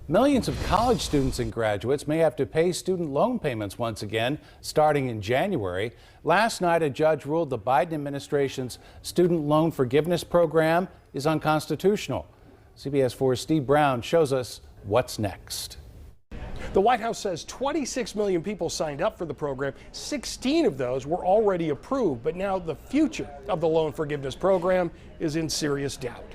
Millions of college students and graduates may have to pay student loan payments once again, starting in January. Last night, a judge ruled the Biden administration's student loan forgiveness program is unconstitutional. CBS 4's Steve Brown shows us what's next. The White House says 26 million people signed up for the program. 16 of those were already approved, but now the future of the loan forgiveness program is in serious doubt.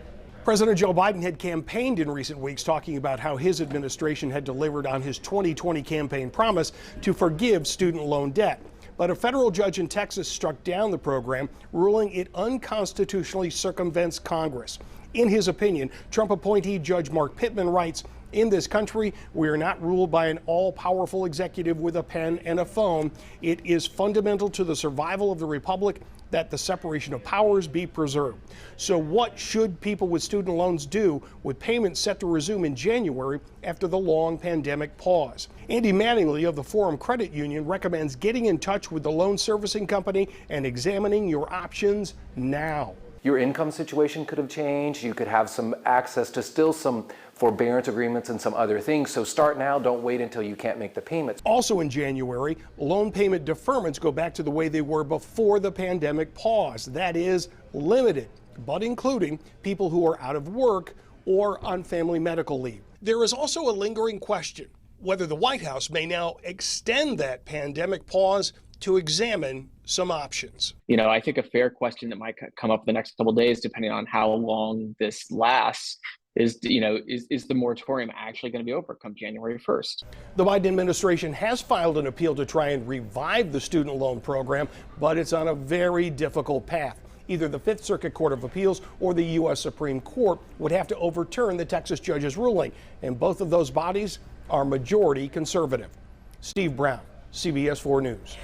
President Joe Biden had campaigned in recent weeks talking about how his administration had delivered on his 2020 campaign promise to forgive student loan debt. But a federal judge in Texas struck down the program, ruling it unconstitutionally circumvents Congress. In his opinion, Trump appointee Judge Mark Pittman writes, "In this country, we are not ruled by an all-powerful executive with a pen and a phone. It is fundamental to the survival of the republic that the separation of powers be preserved." So what should people with student loans do with payments set to resume in January after the long pandemic pause? Andy Manningly of the Forum Credit Union recommends getting in touch with the loan servicing company and examining your options now. Your income situation could have changed. You could have some access to still some forbearance agreements and some other things. So start now, don't wait until you can't make the payments. Also in January, loan payment deferments go back to the way they were before the pandemic pause. That is limited, but including people who are out of work or on family medical leave. There is also a lingering question whether the White House may now extend that pandemic pause to examine some options. I think a fair question that might come up the next couple of days, depending on how long this lasts, is the moratorium actually going to be over come January 1st? The Biden administration has filed an appeal to try and revive the student loan program, but it's on a very difficult path. Either the Fifth Circuit Court of Appeals or the U.S. Supreme Court would have to overturn the Texas judge's ruling, and both of those bodies are majority conservative. Steve Brown, CBS 4 News.